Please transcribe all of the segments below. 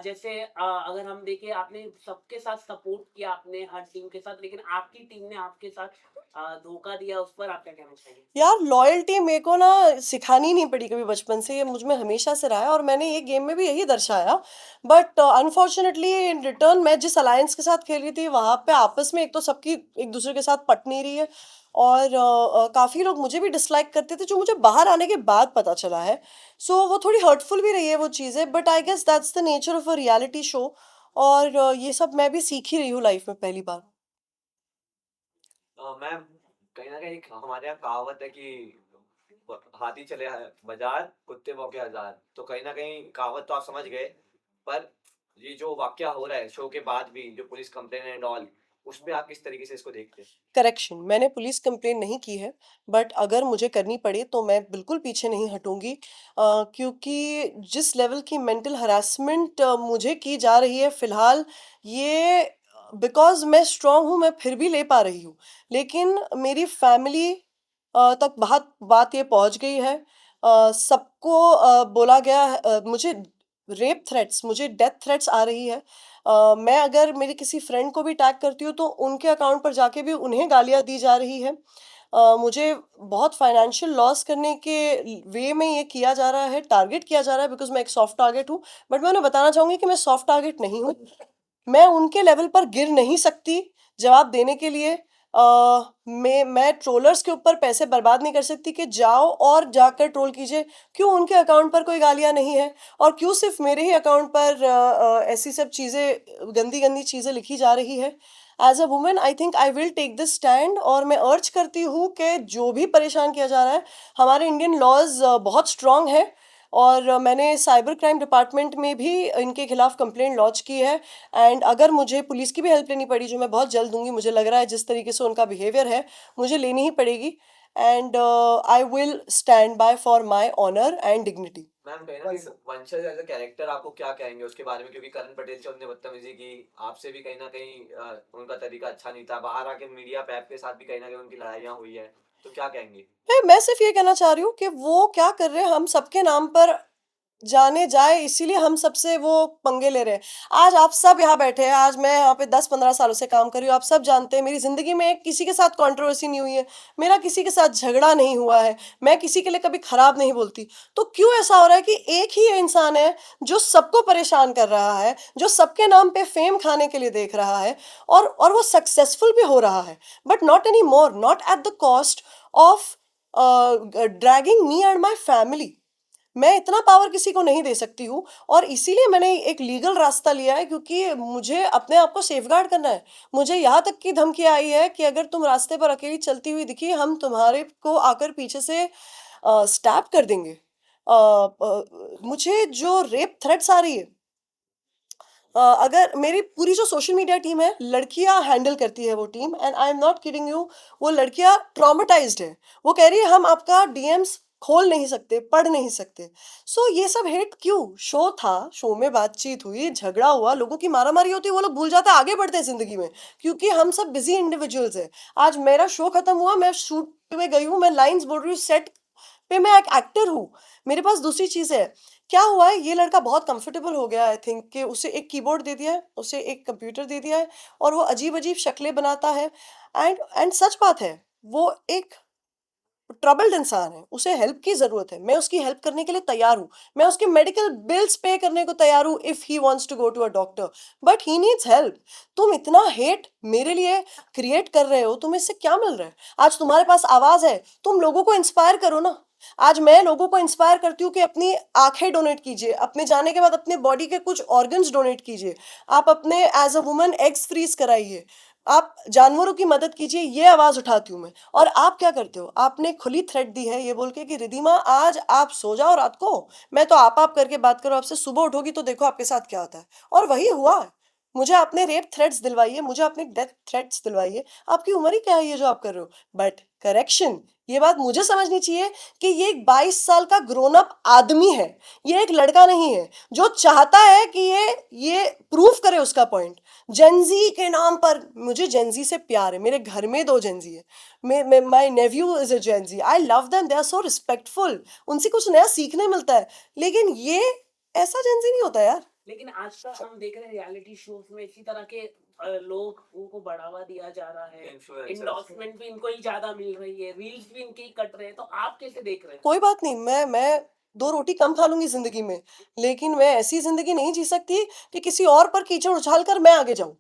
जैसे अगर हम देखें आपने सबके साथ सपोर्ट किया आपने हर टीम के साथ, लेकिन आपकी टीम ने आपके साथ धोखा दिया, उस पर आप क्या कहना चाहेंगे? यार लॉयल्टी मेरे को ना सिखानी नहीं पड़ी कभी बचपन से, ये मुझ में हमेशा से रहा है और मैंने ये गेम में भी यही दर्शाया। बट अनफॉर्चुनेटली इन रिटर्न मैं जिस अलायंस के साथ खेल रही थी वहां पे आपस में एक तो सबकी एक दूसरे के साथ पट नहीं रही है, और काफी लोग मुझे भी डिसलाइक करते थे जो मुझे बाहर आने के बाद पता चला है। सो वो थोड़ी हर्टफुल भी रही है वो चीजें, but I guess that's the nature of a reality show. और ये सब मैं भी सीख ही रही हूँ लाइफ में पहली बार। मैम, कहीं न कहीं हमारे यहाँ कहावत है कि हाथी चले बाजार, कुत्ते भौंके हजार। तो कहीं न कहीं कहावत तो आप समझ गए, पर ये जो वाकया हो रहा है शो के बाद भी, जो पुलिस कंप्लेन एंड ऑल, उसमें आप किस तरीके से इसको देखते हैं? करेक्शन, मैंने पुलिस कंप्लेन नहीं की है, बट अगर मुझे करनी पड़े तो मैं बिल्कुल पीछे नहीं हटूंगी। क्योंकि जिस लेवल की मेंटल हरासमेंट मुझे की जा रही है फिलहाल, ये बिकॉज मैं स्ट्रांग हूँ मैं फिर भी ले पा रही हूँ, लेकिन मेरी फैमिली तक बात बात ये पहुंच गई है। सबको बोला गया है, मुझे रेप थ्रेट्स, मुझे डेथ थ्रेट्स आ रही है। मैं अगर मेरी किसी फ्रेंड को भी टैग करती हूँ तो उनके अकाउंट पर जाके भी उन्हें गालियाँ दी जा रही है। मुझे बहुत फाइनेंशियल लॉस करने के वे में ये किया जा रहा है, टारगेट किया जा रहा है, बिकॉज मैं एक सॉफ्ट टारगेट हूँ। बट मैं उन्हें बताना चाहूंगी कि मैं सॉफ्ट टारगेट नहीं हूँ। मैं उनके लेवल पर गिर नहीं सकती जवाब देने के लिए। मैं ट्रोलर्स के ऊपर पैसे बर्बाद नहीं कर सकती कि जाओ और जाकर ट्रोल कीजिए। क्यों उनके अकाउंट पर कोई गालियां नहीं है, और क्यों सिर्फ मेरे ही अकाउंट पर ऐसी सब चीज़ें, गंदी गंदी चीज़ें लिखी जा रही है। As a women I think I will take this stand, और मैं अर्ज करती हूँ कि जो भी परेशान किया जा रहा है, हमारे इंडियन लॉज बहुत स्ट्रांग है। और मैंने साइबर क्राइम डिपार्टमेंट में भी इनके खिलाफ कंप्लेंट लॉन्च की है। एंड अगर मुझे पुलिस की भी हेल्प लेनी पड़ी, जो मैं बहुत जल्द दूंगी, मुझे लग रहा है जिस तरीके से उनका बिहेवियर है मुझे लेनी ही पड़ेगी। And I will stand by for my honour and dignity. Ma'am, कहीं न कहीं वंशज एज़ अ कैरेक्टर आपको क्या कहेंगे उसके बारे में? क्योंकि करण पटेल से उन्होंने बदतमीज़ी की, आपसे भी कहीं न कहीं उनका तरीका अच्छा नहीं था। बाहर आके मीडिया पे आपके साथ भी कहीं न कहीं उनकी लड़ाइयाँ हुई हैं। तो क्या कहेंगे? मैं सिर्फ ये कहना चाह रही हूँ कि वो क्या कर रहे हैं, हम सबके नाम पर जाने जाए इसीलिए हम सबसे वो पंगे ले रहे हैं। आज आप सब यहाँ बैठे हैं, आज मैं यहाँ पे 10-15 सालों से काम कर रही हूँ, आप सब जानते हैं मेरी जिंदगी में किसी के साथ कंट्रोवर्सी नहीं हुई है, मेरा किसी के साथ झगड़ा नहीं हुआ है, मैं किसी के लिए कभी खराब नहीं बोलती। तो क्यों ऐसा हो रहा है कि एक ही इंसान है जो सबको परेशान कर रहा है, जो सबके नाम पे फेम खाने के लिए देख रहा है, और वो सक्सेसफुल भी हो रहा है, but not any more, not at the cost of dragging me and my family. मैं इतना पावर किसी को नहीं दे सकती हूँ, और इसीलिए मैंने एक लीगल रास्ता लिया है, क्योंकि मुझे अपने आप को सेफगार्ड करना है। मुझे यहाँ तक की धमकी आई है कि अगर तुम रास्ते पर अकेली चलती हुई दिखी, हम तुम्हारे को आकर पीछे से स्टैप कर देंगे। मुझे जो रेप थ्रेट्स आ रही है, अगर मेरी पूरी जो सोशल मीडिया टीम है, लड़कियां हैंडल करती है वो team, and I am not kidding you, वो लड़कियां ट्रॉमेटाइज्ड है। वो कह रही है हम आपका डीएम्स खोल नहीं सकते, पढ़ नहीं सकते। सो ये सब हेट क्यों? शो था, शो में बातचीत हुई, झगड़ा हुआ, लोगों की मारामारी होती है, वो लोग भूल जाते हैं, आगे बढ़ते हैं जिंदगी में, क्योंकि हम सब बिजी इंडिविजुअल्स हैं। आज मेरा शो खत्म हुआ, मैं शूट में गई हूँ, मैं लाइंस बोल रही हूँ सेट पे, मैं एक एक्टर हूँ, मेरे पास दूसरी चीज है। क्या हुआ है, ये लड़का बहुत कंफर्टेबल हो गया, आई थिंक, कि उसे एक कीबोर्ड दे दिया है, उसे एक कंप्यूटर दे दिया है, और वो अजीब अजीब शक्लें बनाता है। एंड सच बात है, वो एक ट्रबल्ड इंसान है, उसे हेल्प की जरूरत है, मैं उसकी हेल्प करने के लिए तैयार हूँ। मैं उसके मेडिकल बिल्स पे करने को तैयार हूँ if he wants to go to a doctor, but he needs help. तुम इतना हेट मेरे लिए क्रिएट कर रहे हो, तुम्हें इससे क्या मिल रहा है? आज तुम्हारे पास आवाज है, तुम लोगों को इंस्पायर करो ना। आज मैं लोगों को इंस्पायर करती हूँ कि अपनी आंखें डोनेट कीजिए, अपने जाने के बाद अपने बॉडी के कुछ ऑर्गन्स डोनेट कीजिए, आप अपने as a woman eggs freeze कराइए, आप जानवरों की मदद कीजिए, ये आवाज उठाती हूँ मैं। और आप क्या करते हो? आपने खुली थ्रेट दी है ये बोल के कि रिधिमा आज आप सो जाओ रात को, मैं तो आप करके बात करो आपसे, सुबह उठोगी तो देखो आपके साथ क्या होता है। और वही हुआ है। मुझे आपने रेप थ्रेट्स दिलवाई है, मुझे आपने डेथ थ्रेट्स दिलवाई है। आपकी उम्र ही क्या है ये जो आप कर रहे हो? बट करेक्शन, ये बात मुझे समझनी चाहिए कि ये एक 22 साल का ग्रोन अप आदमी है, ये एक लड़का नहीं है जो चाहता है कि ये प्रूफ करे उसका पॉइंट। जेंजी के नाम पर, मुझे जेंजी से प्यार है, मेरे घर में 2 जेंजी है, my nephew is a Gen Z, I love them, they are so respectful, उनसे कुछ नया सीखने मिलता है। लेकिन ये ऐसा जेंजी नहीं होता यार। लेकिन आजकल हम देख रहे हैं रियलिटी शोज में इसी तरह के लोग उनको बढ़ावा दिया जा रहा है, इन्फ्लुएंसर्स इंडोर्समेंट भी इनको ही ज्यादा मिल रही है, रील्स भी इनके ही कट रहे हैं, तो आप कैसे देख रहे हैं? कोई बात नहीं, मैं 2 रोटी कम खा लूँगी ज़िंदगी में, लेकिन मैं ऐसी ज़िंदगी नहीं जी सकती कि किसी और पर कीचड़ उछाल कर मैं आगे जाऊँ।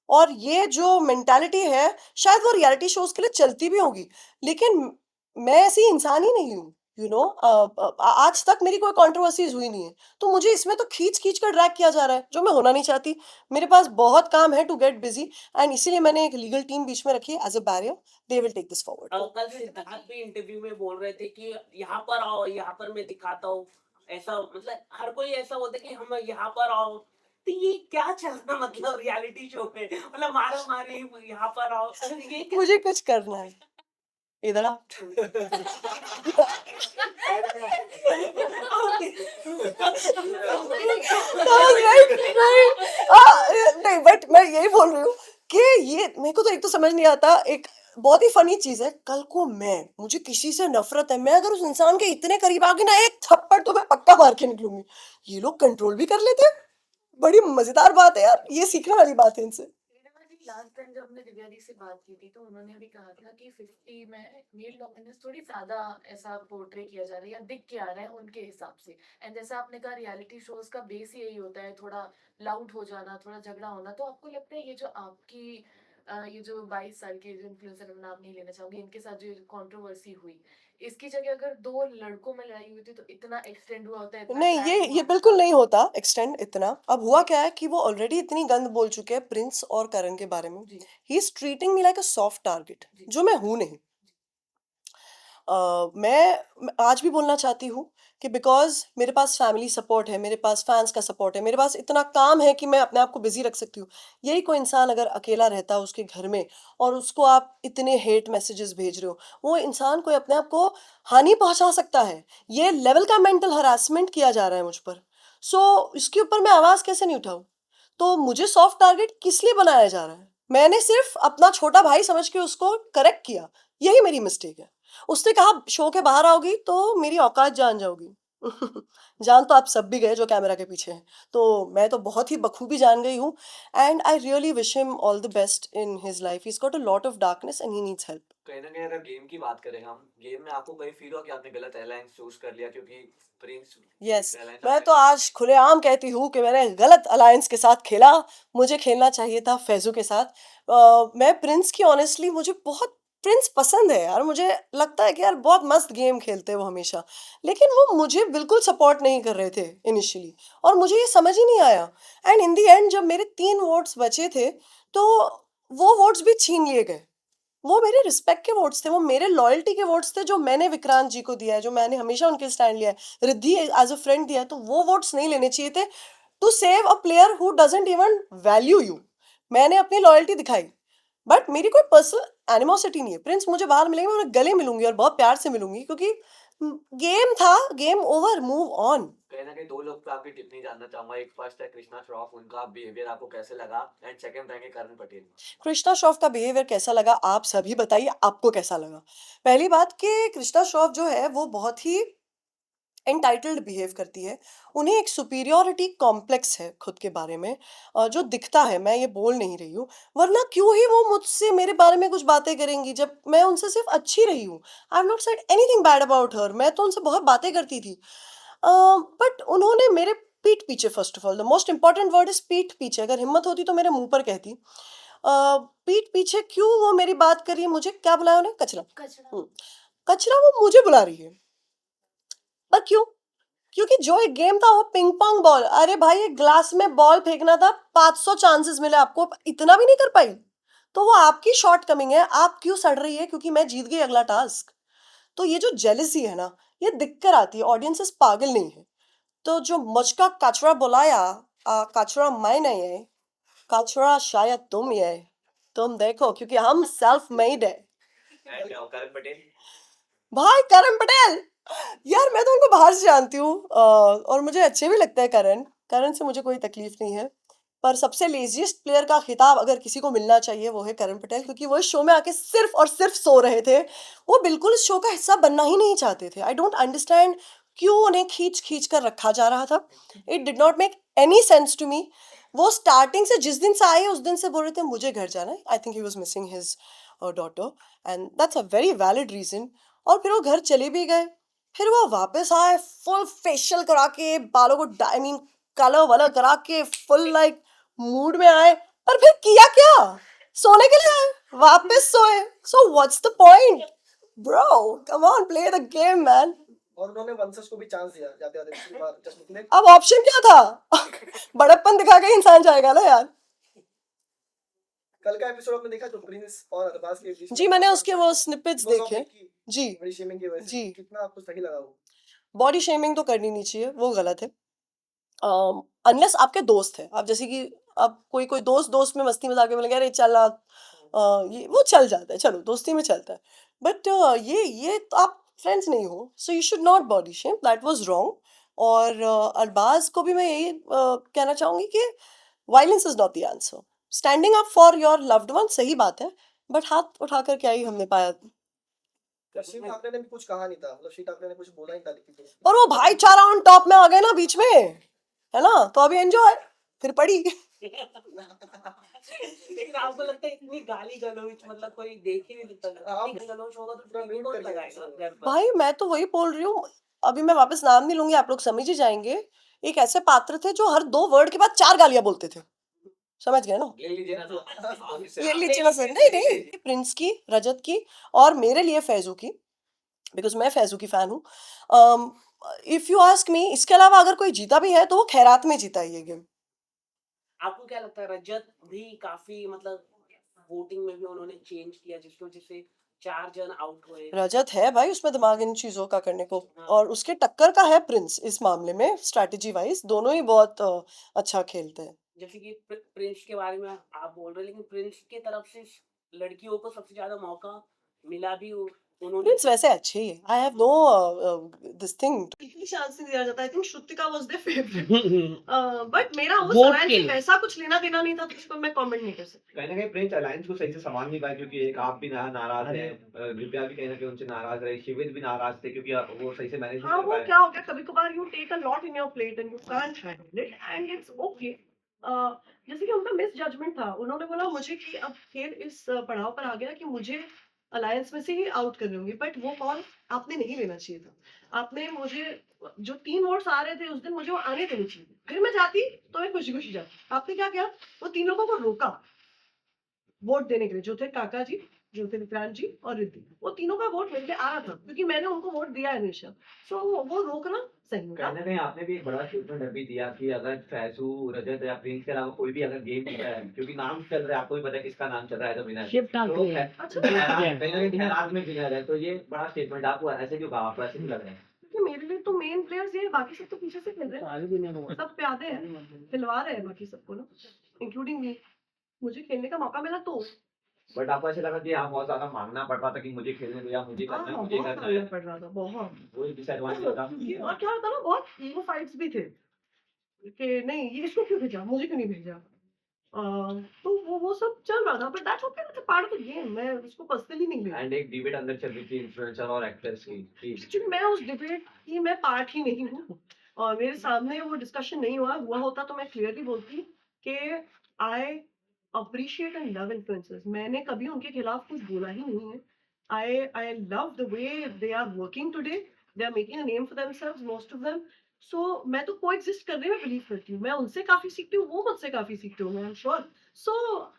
और ये जो मेंटालिटी है, शायद वो रियलिटी शोज़ के लिए चलती भी होगी, लेकिन मैं ऐसी इंसान ही नहीं हूँ, आज तक मेरी कोई कंट्रोवर्सीज़ हुई नहीं है, तो मुझे इसमें तो खींच-खींच कर ड्रैग किया जा रहा है, जो मैं होना नहीं चाहती। मेरे पास बहुत काम है टू गेट बिज़ी एंड इसीलिए मैंने एक लीगल टीम बीच में रखी है as a barrier, they will take this forward. कल सिद्धार्थ भी इंटरव्यू में बोल रहे थे कि यहाँ पर आओ, यहाँ पर मैं दिखाता हूँ, ऐसा मतलब हर कोई ऐसा बोलता है कि हम यहाँ पर आओ, तो ये क्या चलना मतलब रियलिटी शो में, मतलब मारा मारी यहाँ पर आओ, ये क्या? मुझे कुछ करना है। इधर आ। नहीं, नहीं बट मैं यही बोल रही हूँ कि ये मेरे को तो एक तो समझ नहीं आता, एक बहुत ही फनी चीज है, कल को मुझे किसी से नफरत है, मैं अगर उस इंसान के इतने करीब आ गई ना, एक थप्पड़ तो मैं पक्का मार के निकलूंगी। ये लोग कंट्रोल भी कर लेते हैं, बड़ी मजेदार बात है यार, ये सीखने वाली बात है इनसे। लास्ट टाइम जब हमने दिव्या दी से बात की थी तो उन्होंने भी कहा था कि 50 में मेल डोमिनेंस थोड़ी ज्यादा ऐसा पोर्ट्रे किया जा रहा है या दिख के आ रहा है उनके हिसाब से। एंड जैसा आपने कहा रियलिटी शोज का बेस यही होता है, थोड़ा लाउड हो जाना, थोड़ा झगड़ा होना। तो आपको लगता है ये जो आपकी ये जो 22 साल के जो इन्फ्लुएंसर का नाम नहीं लेना चाहूंगी, इनके साथ जो कंट्रोवर्सी हुई, इसकी जगह अगर दो लड़कों में लड़ाई हुई थी तो इतना एक्सटेंड हुआ होता है, इतना नहीं, ट्रैक ये हुआ बिल्कुल होता? नहीं होता एक्सटेंड इतना। अब हुआ क्या है कि वो ऑलरेडी इतनी गंद बोल चुके हैं प्रिंस और करण के बारे में। जी he is treating me like a soft target, जी जो मैं हूं नहीं। मैं आज भी बोलना चाहती हूँ कि बिकॉज़ मेरे पास फैमिली सपोर्ट है, मेरे पास फैन्स का सपोर्ट है, मेरे पास इतना काम है कि मैं अपने आप को बिज़ी रख सकती हूँ। यही कोई इंसान अगर अकेला रहता है उसके घर में और उसको आप इतने हेट मैसेजेस भेज रहे हो, वो इंसान कोई अपने आप को हानि पहुँचा सकता है। ये लेवल का मेंटल हरासमेंट किया जा रहा है मुझ पर। सो इसके ऊपर मैं आवाज़ कैसे नहीं उठाऊँ? तो मुझे सॉफ्ट टारगेट किस लिए बनाया जा रहा है? मैंने सिर्फ़ अपना छोटा भाई समझ के उसको करेक्ट किया, यही मेरी मिस्टेक है। उसने कहा शो के बाहर आओगी तो मेरी औकात जान जाओगी। जान तो आप सब भी गए जो कैमरा के पीछे हैं। तो मैं तो बहुत ही बखूबी जान गई हूँ and I really wish him all the best in his life. He has got a lot of darkness and he needs help. कहीं ना कहीं अगर गेम की बात करें हम, गेम में आपको कहीं फील हुआ कि आपने गलत एयरलाइंस चूज कर लिया, क्योंकि प्रिंस यस, एयरलाइंस मैं आपने तो आज खुलेआम कहती हूँ कि मैंने गलत अलायंस के साथ खेला। मुझे खेलना चाहिए था फैज़ू के साथ। मैं प्रिंस की ऑनेस्टली मुझे बहुत प्रिंस पसंद है यार। मुझे लगता है कि यार बहुत मस्त गेम खेलते हैं वो हमेशा। लेकिन वो मुझे बिल्कुल सपोर्ट नहीं कर रहे थे इनिशियली और मुझे ये समझ ही नहीं आया। एंड इन द एंड जब मेरे 3 वोट्स बचे थे, तो वो वोट्स भी छीन लिए गए। वो मेरे रिस्पेक्ट के वोट्स थे, वो मेरे लॉयल्टी के वोट्स थे जो मैंने विक्रांत जी को दिया है, जो मैंने हमेशा उनके स्टैंड लिया है। रिद्धि एज़ अ फ्रेंड दिया है, तो वो वोट्स नहीं लेने चाहिए थे to save a player who doesn't even value you. मैंने अपनी लॉयल्टी दिखाई, बट मेरी कोई पर्सनल एनिमोसिटी नहीं है। प्रिंस मुझे बाहर मिलेंगे, मैं उन्हें गले मिलूँगी और बहुत प्यार से मिलूँगी क्योंकि गेम था, गेम ओवर, मूव ऑन। कहीं ना कहीं दो लोग पे आपकी टिप्पणी जानना चाहूंगा। एक फर्स्ट है कृष्णा श्रॉफ, उनका बिहेवियर आपको कैसे लगा, एंड सेकंड रहेंगे करण पटेल। कृष्णा श्रॉफ का बिहेवियर कैसा लगा, आप सभी बताइए आपको कैसा लगा। पहली बात कि कृष्णा श्रॉफ जो है वो बहुत ही एंटाइटल्ड बिहेव करती है। उन्हें एक सुपीरियॉरिटी कॉम्प्लेक्स है खुद के बारे में, जो दिखता है, मैं ये बोल नहीं रही हूँ। वरना क्यों ही वो मुझसे मेरे बारे में कुछ बातें करेंगी जब मैं उनसे सिर्फ अच्छी रही हूँ। I have not said anything bad about her, मैं तो उनसे बहुत बातें करती थी। बट उन्होंने मेरे पीठ पीछे, first of all the most important word is पीठ पीछे, अगर हिम्मत होती तो मेरे मुंह पर कहती। पीठ पीछे क्यों वो मेरी बात कर रही है, मुझे क्या बुलाया उन्हें, कचरा। कचरा। कचरा वो मुझे बुला रही है, पर क्यों? क्योंकि जो एक गेम था वो पिंग पोंग बॉल, अरे भाई एक ग्लास में बॉल फेंकना था, 500 चांसेस मिले आपको, इतना भी नहीं कर पाई। तो वो आपकी शॉर्ट कमिंग है, आप क्यों सड़ रही है क्योंकि मैं जीत गई अगला टास्क। तो ये जो जेलिसी है ना, ये दिख कर आती है, ऑडियंसेस पागल नहीं है। तो जो मुझका कचरा बुलाया, कचरा मैं नहीं है, कचरा शायद तुम ही है। तुम देखो क्योंकि हम सेल्फ मेड है। एंड करण पटेल। भाई करण पटेल, यार मैं तो उनको बाहर से जानती हूँ, और मुझे अच्छे भी लगता है करण। करण से मुझे कोई तकलीफ नहीं है, पर सबसे लेजीएस्ट प्लेयर का खिताब अगर किसी को मिलना चाहिए वो है करण पटेल, क्योंकि वो इस शो में आके सिर्फ और सिर्फ सो रहे थे। वो बिल्कुल इस शो का हिस्सा बनना ही नहीं चाहते थे। आई डोंट अंडरस्टैंड क्यों उन्हें खींच खींच कर रखा जा रहा था, it did not make any sense to me. वो स्टार्टिंग से जिस दिन से आए उस दिन से बोल रहे थे मुझे घर जाना है, I think he was missing his daughter and that's a very valid reason. और फिर वो घर चले भी गए, फिर वो वापस आए फुल फेशियल करा के, बालों को आई मीन कलर वलर करा के, फुल लाइक मूड में आए, और फिर किया क्या, सोने के लिए आए, वापस सोए। So what's the point bro, come on play the game man. और उन्होंने वंशज को भी चांस दिया जाते जाते पिछली बार जस्ट ने। अब ऑप्शन क्या था बड़प्पन दिखा के इंसान जाएगा ना यार। कल का एपिसोड आपने देखा जो प्रिंस और अरबाज के बीच जी मैंने उसके वो स्निपेट्स वो देखे topic की जी। बड़ी शेमिंग की वजह से जी। कितना आपको सही लगा वो? बॉडी शेमिंग तो करनी नहीं चाहिए, वो गलत है। अनलेस आपके दोस्त है, आप जैसे कि अब कोई कोई दोस्त दोस्त में मस्ती मजाक में बोलेंगे अरे चल ये वो चल जाता है, चलो दोस्ती में चलता है। बट ये तो आप फ्रेंड्स नहीं हो, so you should not body shame, that was wrong. और अरबाज को भी मैं यही कहना चाहूंगी कि violence is not the answer, standing up for your loved one सही बात है, बट हाथ उठाकर क्या ही हमने पाया। शिव ठाकरे ने भी कुछ कहा नहीं था, मतलब शिव ठाकरे ने कुछ बोला नहीं था लेकिन और वो भाईचारा ऑन टॉप में आ गए ना बीच में, है ना, तो अभी एंजॉय फिर पड़ी। लेकिन आपको लगता है इतनी गाली गलौज मतलब कोई देख ही नहीं देता, इतनी गलौज होगा तो पूरा टीवी म्यूट कौन कर दिया लगाएगा उसने। घर पर? भाई मैं तो वही बोल रही हूँ, अभी मैं वापस नाम नहीं लूंगी, आप लोग समझ ही जाएंगे। एक ऐसे पात्र थे जो हर 2 वर्ड के बाद 4 गालियां बोलते थे, समझ गए ना। ले लीजिए ना तो ये लीजिए ना सर, नहीं नहीं, प्रिंस की, रजत की, और मेरे लिए फैजू की, बिकॉज मैं फैजू की फैन हूँ। इफ यू आस्क मी, इसके अलावा अगर कोई जीता भी है तो वो खैरात में जीता है ये गेम। आपको क्या लगता है रजत भी काफी मतलब वोटिंग में भी उन्होंने चेंज किया जिसकी वजह से 4 जन आउट हुए? रजत है भाई उसमें दिमाग इन चीजों का करने को, और उसके टक्कर का है प्रिंस इस मामले में, स्ट्रैटेजी वाइज दोनों ही बहुत अच्छा खेलते हैं। जैसे कि प्रिंस के बारे में आप बोल रहे हैं, लेकिन प्रिंस की तरफ से लड़कियों को सबसे ज्यादा मौका मिला भी उन्होंने। प्रिंस वैसे अच्छे ही है, I have no this thing, इतनी चांस नहीं दिया जाता। I think Shrutika was their favourite, but मेरा उस Vote alliance के से लिए। वैसा कुछ लेना देना नहीं था, तो इस पर मैं कमेंट नहीं कर सकती। कहीं ना कहीं प्रिंस अलायंस को सही से संभाल नहीं पाए, क्योंकि एक आप भी नाराज है, दिव्या भी कहीं ना कहीं उनसे नाराज रही, शिविर भी नाराज थे क्योंकि वो सही से मैनेज नहीं हाँ कर वो पाए। क्या हो गया, कभी कभार you take a lot in your plate and you can't handle it and it's okay. जैसे कि उनका मिस जजमेंट था, उन्होंने बोला मुझे कि अब खेल इस पड़ाव पर आ गया कि मुझे अलायंस में से ही आउट करने होंगे, बट वो कॉल आपने नहीं लेना चाहिए था। आपने मुझे जो 3 वोट्स आ रहे थे उस दिन, मुझे वो आने देने चाहिए, फिर मैं जाती तो मैं खुशी खुशी जाती। आपने क्या किया, वो 3 लोगों को रोका वोट देने के लिए, जो थे काका जी, जो थे विक्रांत जी और रिद्धि, वो तीनों का वोट मेरे लिए आ रहा था क्योंकि मैंने उनको वोट दिया है हमेशा, सो वो रोकना सही नहीं कहीं था। ना कहीं आपने भी एक बड़ा स्टेटमेंट अभी दिया कि अगर फैजू, रजत या प्रिंस के अलावा कोई भी अगर गेम जीता है, क्योंकि नाम चल रहा है, आपको भी पता है किसका नाम चल रहा है, तो विनर शिव तो ठाकरे। अच्छा, कहीं ना कहीं खैरात में विनर है, तो ये बड़ा स्टेटमेंट आपको ऐसे क्यों कहा, आपको ऐसे क्यों लग रहा है? क्योंकि मेरे लिए तो मेन प्लेयर्स ये, बाकी सब तो पीछे से खेल रहे हैं, सारे दुनिया को सब प्यादे हैं, खिलवा रहे हैं बाकी सबको ना, इंक्लूडिंग मी। मुझे खेलने का मौका मिला तो बट आपको ऐसा लगा कि हाँ बहुत ज्यादा मांगना पड़ रहा था कि मुझे खेलने दो या मुझे हाँ करना है, हाँ मुझे बहुत करना मांगना है, पड़ रहा था, बहुत। वही डिसएडवांटेज होता। और क्या होता ना, बहुत ईगो फाइट्स भी थे कि नहीं ये इसको क्यों भेजा, मुझे क्यों नहीं भेजा। तो वो सब चल रहा था, but that's okay, that's a part of the game, मैं उसको पर्सनली नहीं ले रही। एंड एक डिबेट अंदर चल रही थी इन्फ्लुएंसर और एक्टर्स की एक्चुअली मैं उस डिबेट की मैं पार्ट ही नहीं हूँ, और मेरे सामने वो डिस्कशन नहीं हुआ होता तो मैं क्लियरली बोलती कि I appreciate and love influencers, मैंने कभी उनके खिलाफ कुछ बोला ही नहीं है। I love the way they are working today, they are making a name for themselves most of them. So मैं तो कोएग्जिस्ट करने में बिलीव करती हूँ, मैं उनसे काफी सीखती हूँ, वो मुझसे काफी सीखते होंगे, I am sure. So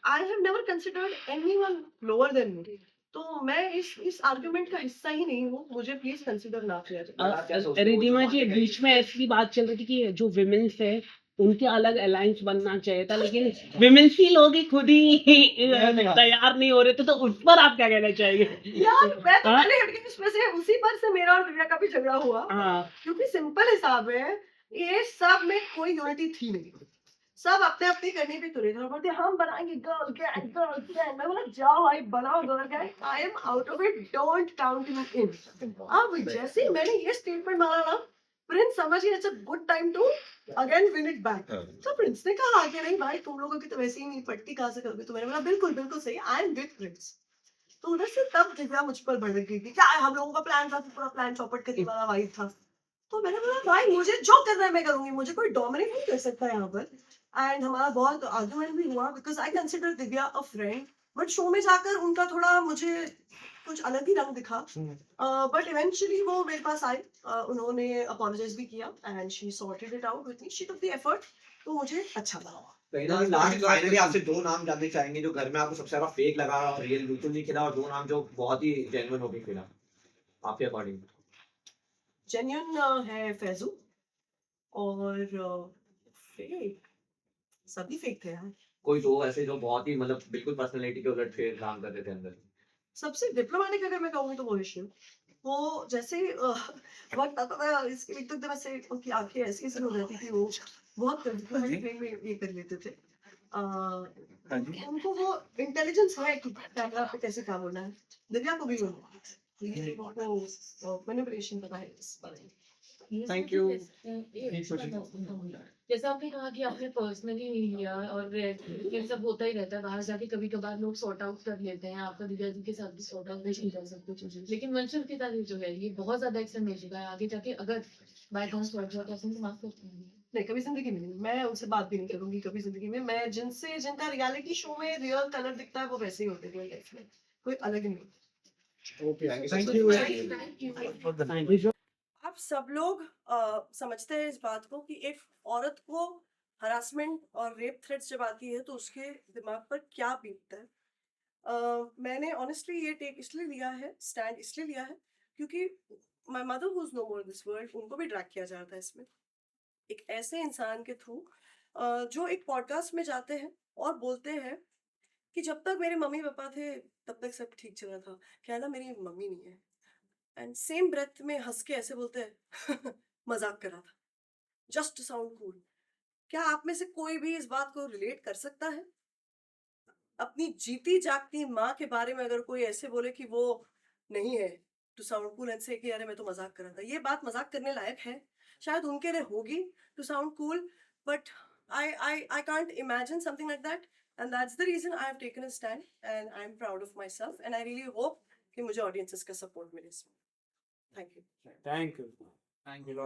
I have never considered anyone lower than me, तो मैं इस आर्गुमेंट का हिस्सा ही नहीं हूँ, मुझे प्लीज कंसिडर ना किया जाए। रिधिमा जी, बीच में ऐसी बात चल रही थी कि जो विमेन्स है उनके अलग अलायंस बनना चाहिए था, लेकिन विमेन्स ही लोग ही खुद ही तैयार नहीं हो रहे थे, तो उस पर आप क्या कहना चाहेंगे? यार मैं तो हाँ? पहले हट गई उसमें से, उसी पर से मेरा और दिव्या का भी झगड़ा हुआ, हाँ, क्योंकि सिंपल हिसाब है, ये सब में कोई यूनिटी थी नहीं, सब अपने अपने करने पे तुले थे और बोलते हम बनाएंगे गर्ल गैंग। मैं बोला जाओ भाई बनाओ girl gang, I am out of it, don't count me in. अब जैसे ही मैंने ये स्टेटमेंट मारा ना, प्रिंस समझ गया it's a good time to again win it back. तो प्रिंस ने कहा कि नहीं भाई तुम लोगों की तो वैसे ही नहीं पट्टी, कहाँ से करोगे, तो मैंने बोला बिल्कुल बिल्कुल सही, आई एम विद प्रिंस। तो उधर से तब दिव्या मुझ पर भड़क गई थी, क्या हम लोगों का प्लान था, पूरा प्लान चौपट करने वाला वही था। तो मैंने बोला भाई मुझे जो करना है मैं करूंगी, मुझे कोई डोमिनेट नहीं कर सकता यहाँ पर। एंड हमारा बहुत आर्गुमेंट भी हुआ because I consider Divya a friend, but show में जाकर उनका थोड़ा मुझे कुछ अलग ही रंग दिखा। बट इवेंचुअली वो मेरे पास आई, उन्होंने अपोलोजाइज भी किया and she sorted it out with me, she took the effort, तो मुझे अच्छा लगा। कहीं ना कहीं लास्ट फाइनली आपसे 2 नाम जानने चाहेंगे जो घर में आपको सबसे ज्यादा फेक लगा और रियल बिल्कुल नहीं खिला, और 2 नाम जो बहुत ही जेन्युइन होके खिला आपके अकॉर्डिंग। जेन्युइन है फैजू, और फेक सभी फेक थे यार। कोई 2 ऐसे जो बहुत ही मतलब बिल्कुल पर्सनालिटी के उलट फेक काम करते थे अंदर। सबसे डिप्लोमेटिक अगर मैं कहूँ तो वो issue, वो जैसे ही वक्त आता था इसके एक तो एकदम ऐसे उनकी आंखें ऐसी ऐसी हो जाती थी, वो बहुत डिप्लोमेटिक वे में ये कर लेते थे। उनको वो इंटेलिजेंस है कि कैमरा पे कैसे काम होना है, दिव्या को भी वो मैनिपुलेशन पता है इस बारे में। Thank you. जैसा आपने कहा कि आपने पर्सनली नहीं लिया, और ये सब होता ही रहता है बाहर जाके, कभी कभार लोग सॉर्ट आउट कर लेते हैं, आपका दिव्या जी के साथ भी सॉर्ट आउट नहीं कर सब कुछ। लेकिन वंशल के साथ जो है ये बहुत ज्यादा एक्शन मिल चुका है, आगे जाके अगर बाय चांस सॉर्ट आउट करते हैं तो माफ करते हैं। नहीं, कभी जिंदगी में नहीं, मैं उनसे बात भी नहीं करूंगी कभी जिंदगी में। मैं जिनसे जिनका रियलिटी शो में रियल कलर दिखता है वो वैसे ही होते हैं रियल लाइफ में, कोई अलग नहीं। Thank you. आप सब लोग समझते हैं इस बात को कि एक औरत को हरासमेंट और रेप थ्रेट्स जब आती है तो उसके दिमाग पर क्या बीतता है। मैंने ऑनेस्टली ये टेक इसलिए लिया है, स्टैंड इसलिए लिया है क्योंकि my mother who is no more in this world, उनको भी ड्रैग किया जाता है इसमें, एक ऐसे इंसान के थ्रू जो एक पॉडकास्ट में जाते हैं और बोलते हैं कि जब तक मेरे मम्मी पापा थे तब तक सब ठीक चल रहा था, क्या है ना मेरी मम्मी नहीं है, एंड सेम ब्रेथ में हंस के ऐसे बोलते हैं मजाक कर रहा था, जस्ट टू साउंड कूल। क्या आप में से कोई भी इस बात को रिलेट कर सकता है? अपनी जीती जागती माँ के बारे में अगर कोई ऐसे बोले कि वो नहीं है, टू साउंड कूल एंड से कि अरे मैं तो मजाक कर रहा था, ये बात मजाक करने लायक है? शायद उनके लिए होगी to sound cool, but I can't imagine something like that, and that's the reason I have taken a stand and I'm proud of myself and I really hope कि मुझे audiences का support मिले इसमें। Thank you. Thank you.